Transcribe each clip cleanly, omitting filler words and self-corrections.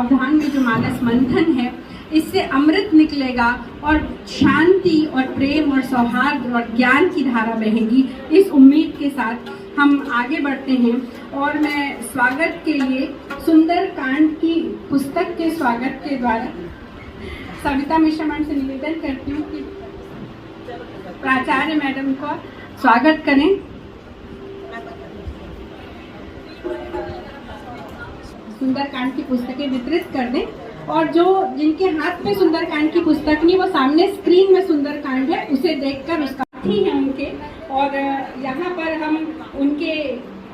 सावधान में जो मानस मंथन है, इससे अमृत निकलेगा और शांति और प्रेम और सौहार्द और ज्ञान की धारा बहेगी। इस उम्मीद के साथ हम आगे बढ़ते हैं और मैं स्वागत के लिए सुंदर कांड की पुस्तक के स्वागत के द्वारा सविता मिश्रा मैम से निवेदन करती हूँ कि प्राचार्य मैडम का स्वागत करें। सुंदरकांड की पुस्तकें वितरित कर दें और जो जिनके हाथ में सुंदरकांड की पुस्तक नहीं, वो सामने स्क्रीन में सुंदरकांड है, उसे देखकर उसका ही है उनके। और यहाँ पर हम उनके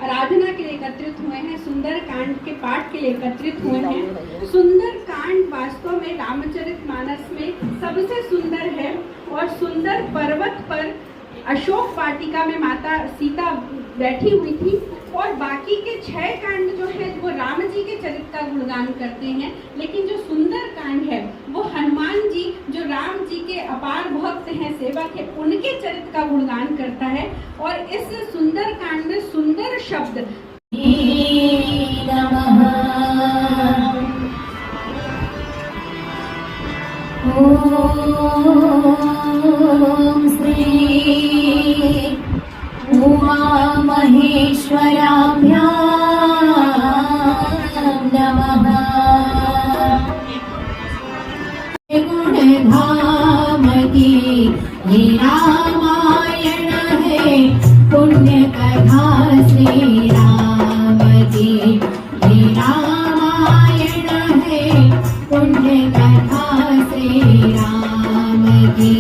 आराधना के लिए एकत्रित हुए हैं, सुंदरकांड के पाठ के लिए एकत्रित हुए हैं। सुंदरकांड वास्तव में रामचरितमानस में सबसे सुंदर है और सुंदर पर्वत पर अशोक वाटिका में माता सीता बैठी हुई थी और बाकी के 6 कांड जो है वो राम जी के चरित्र का गुणगान करते हैं, लेकिन जो सुंदर कांड है वो हनुमान जी जो राम जी के अपार भक्त हैं, सेवक है, उनके चरित्र का गुणगान करता है। और इस सुंदर कांड में सुंदर शब्द ओम श्री उमा महेश्वराभ्यां नमः। गुणधाम की ये रामायण है, पुण्य कथा श्री राम की ये रामायण है, पुण्य कथा श्री राम की।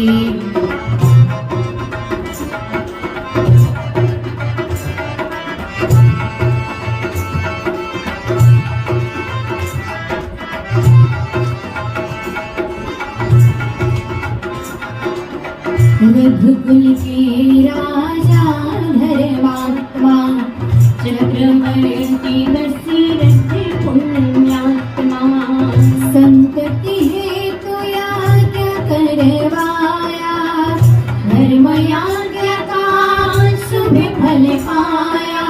रघुकुल के राजा धर्मात्मा, चक्रवर्ती दशरथ पुण्यात्मा, संतति हेतु याज्ञ करवाया, धर्म याज्ञ का शुभ फल पाया।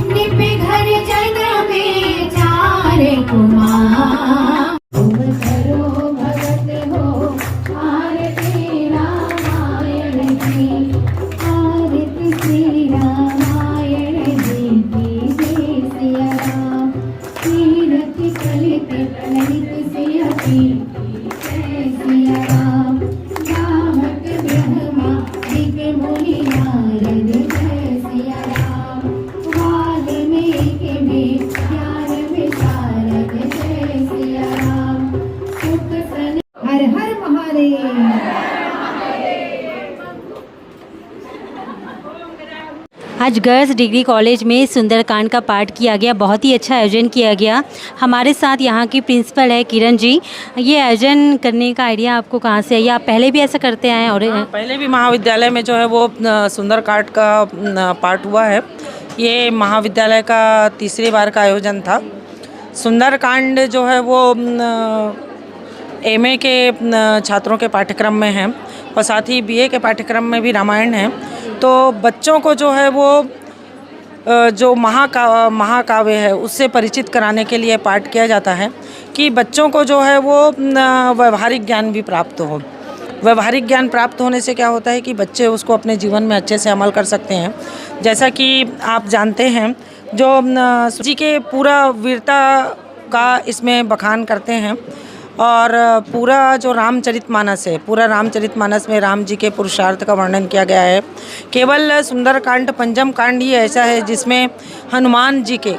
निपि घर जग में 4 कुमार, आज गर्ल्स डिग्री कॉलेज में सुंदरकांड का पाठ किया गया। बहुत ही अच्छा आयोजन किया गया। हमारे साथ यहाँ की प्रिंसिपल है किरण जी। ये आयोजन करने का आइडिया आपको कहाँ से आई? आप पहले भी ऐसा करते आए? और पहले भी महाविद्यालय में जो है वो सुंदरकांड का पाठ हुआ है। ये महाविद्यालय का 3री बार का आयोजन था। सुंदरकांड जो है वो MA के छात्रों के पाठ्यक्रम में है और साथ ही BA के पाठ्यक्रम में भी रामायण है। तो बच्चों को जो है वो जो महाकाव्य है उससे परिचित कराने के लिए पाठ किया जाता है कि बच्चों को जो है वो व्यवहारिक ज्ञान भी प्राप्त हो। व्यवहारिक ज्ञान प्राप्त होने से क्या होता है कि बच्चे उसको अपने जीवन में अच्छे से अमल कर सकते हैं। जैसा कि आप जानते हैं जो जी के पूरा वीरता का इसमें बखान करते हैं और पूरा जो रामचरितमानस है, पूरा रामचरितमानस में राम जी के पुरुषार्थ का वर्णन किया गया है। केवल सुंदरकांड पंचम कांड ही ऐसा है जिसमें हनुमान जी के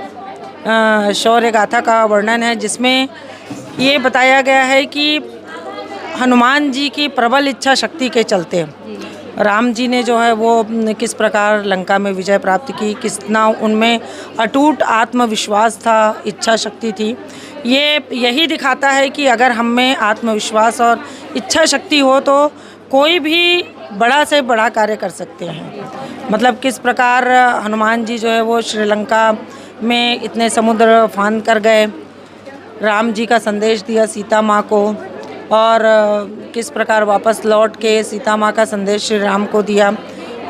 शौर्य गाथा का वर्णन है, जिसमें ये बताया गया है कि हनुमान जी की प्रबल इच्छा शक्ति के चलते राम जी ने जो है वो किस प्रकार लंका में विजय प्राप्त की, कितना उनमें अटूट आत्मविश्वास था, इच्छा शक्ति थी। ये यही दिखाता है कि अगर हम में आत्मविश्वास और इच्छा शक्ति हो तो कोई भी बड़ा से बड़ा कार्य कर सकते हैं। मतलब किस प्रकार हनुमान जी जो है वो श्रीलंका में इतने समुद्र फांद कर गए, राम जी का संदेश दिया सीता माँ को और किस प्रकार वापस लौट के सीता माँ का संदेश श्री राम को दिया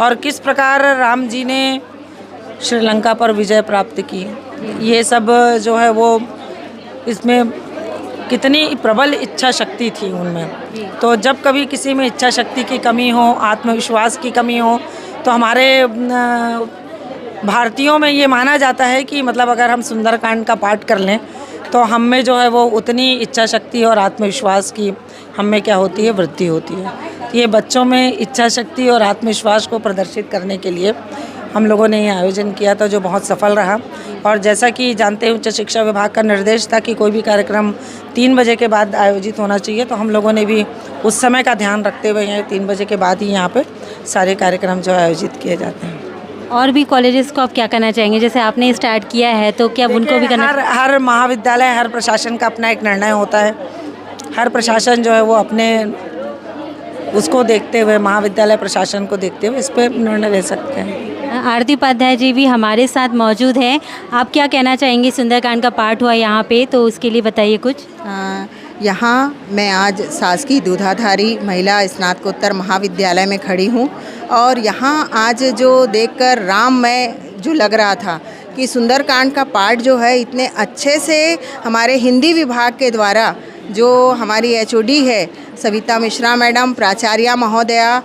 और किस प्रकार राम जी ने श्रीलंका पर विजय प्राप्त की। ये सब जो है वो इसमें कितनी प्रबल इच्छा शक्ति थी उनमें। तो जब कभी किसी में इच्छा शक्ति की कमी हो, आत्मविश्वास की कमी हो, तो हमारे भारतीयों में ये माना जाता है कि मतलब अगर हम सुंदरकांड का पाठ कर लें तो हम में जो है वो उतनी इच्छा शक्ति और आत्मविश्वास की हम में क्या होती है, वृद्धि होती है। तो ये बच्चों में इच्छा शक्ति और आत्मविश्वास को प्रदर्शित करने के लिए हम लोगों ने ये आयोजन किया था, जो बहुत सफल रहा। और जैसा कि जानते हैं, उच्च शिक्षा विभाग का निर्देश था कि कोई भी कार्यक्रम 3 बजे के बाद आयोजित होना चाहिए, तो हम लोगों ने भी उस समय का ध्यान रखते हुए यहाँ 3 बजे के बाद ही यहाँ पे सारे कार्यक्रम जो आयोजित किए जाते हैं। और भी कॉलेजेस को आप क्या करना चाहेंगे? जैसे आपने स्टार्ट किया है तो क्या उनको भी करना? हर महाविद्यालय, हर प्रशासन का अपना एक निर्णय होता है। हर प्रशासन जो है वो अपने उसको देखते हुए, महाविद्यालय प्रशासन को देखते हुए इस पर निर्णय ले सकते हैं। आरती उपाध्याय जी भी हमारे साथ मौजूद हैं। आप क्या कहना चाहेंगे? सुंदरकांड का पाठ हुआ यहाँ पे, तो उसके लिए बताइए कुछ। यहाँ मैं आज शासकीय दूधाधारी महिला स्नातकोत्तर महाविद्यालय में खड़ी हूँ और यहाँ आज जो देखकर राममय जो लग रहा था कि सुंदरकांड का पाठ जो है इतने अच्छे से हमारे हिंदी विभाग के द्वारा, जो हमारी एचओडी है सविता मिश्रा मैडम, प्राचार्य महोदया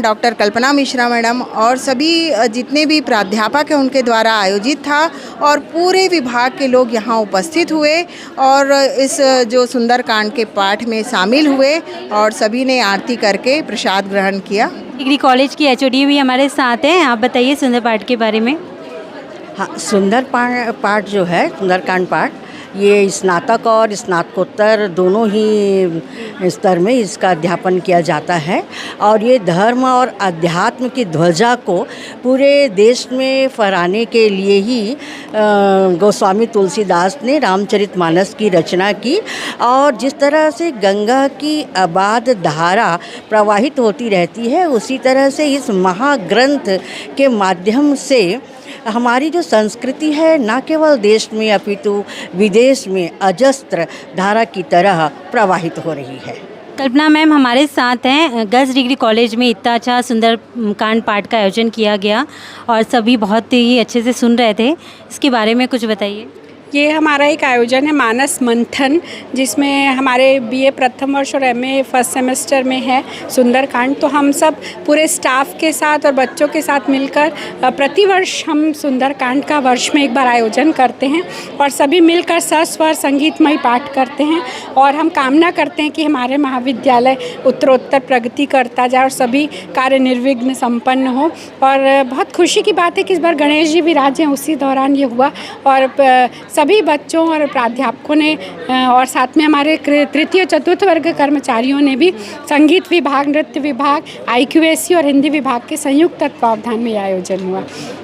डॉक्टर कल्पना मिश्रा मैडम और सभी जितने भी प्राध्यापक हैं उनके द्वारा आयोजित था और पूरे विभाग के लोग यहाँ उपस्थित हुए और इस जो सुंदरकांड के पाठ में शामिल हुए और सभी ने आरती करके प्रसाद ग्रहण किया। डिग्री कॉलेज की एचओडी भी हमारे साथ हैं। आप बताइए सुंदर पाठ के बारे में। हाँ, सुंदर पाठ जो है, सुंदरकांड पाठ, ये स्नातक और स्नातकोत्तर दोनों ही स्तर में इसका अध्यापन किया जाता है और ये धर्म और अध्यात्म की ध्वजा को पूरे देश में फहराने के लिए ही गोस्वामी तुलसीदास ने रामचरितमानस की रचना की। और जिस तरह से गंगा की अबाध धारा प्रवाहित होती रहती है, उसी तरह से इस महाग्रंथ के माध्यम से हमारी जो संस्कृति है न केवल देश में अपितु विदेश में अजस्त्र धारा की तरह प्रवाहित हो रही है। कल्पना मैम हमारे साथ हैं। गर्ल्स डिग्री कॉलेज में इतना अच्छा सुंदरकांड पाठ का आयोजन किया गया और सभी बहुत ही अच्छे से सुन रहे थे, इसके बारे में कुछ बताइए। ये हमारा एक आयोजन है मानस मंथन, जिसमें हमारे बीए प्रथम वर्ष और एमए फर्स्ट सेमेस्टर में है सुंदरकांड। तो हम सब पूरे स्टाफ के साथ और बच्चों के साथ मिलकर प्रतिवर्ष हम सुंदरकांड का वर्ष में एक बार आयोजन करते हैं और सभी मिलकर सस्वर संगीतमय पाठ करते हैं और हम कामना करते हैं कि हमारे महाविद्यालय उत्तरोत्तर प्रगति करता जाए और सभी कार्य निर्विघ्न संपन्न हो। और बहुत खुशी की बात है कि इस बार गणेश जी विराजे हैं, उसी दौरान ये हुआ और सभी बच्चों और प्राध्यापकों ने और साथ में हमारे तृतीय चतुर्थ वर्ग कर्मचारियों ने भी संगीत विभाग, नृत्य विभाग, IQAC और हिंदी विभाग के संयुक्त तत्वावधान में आयोजन हुआ।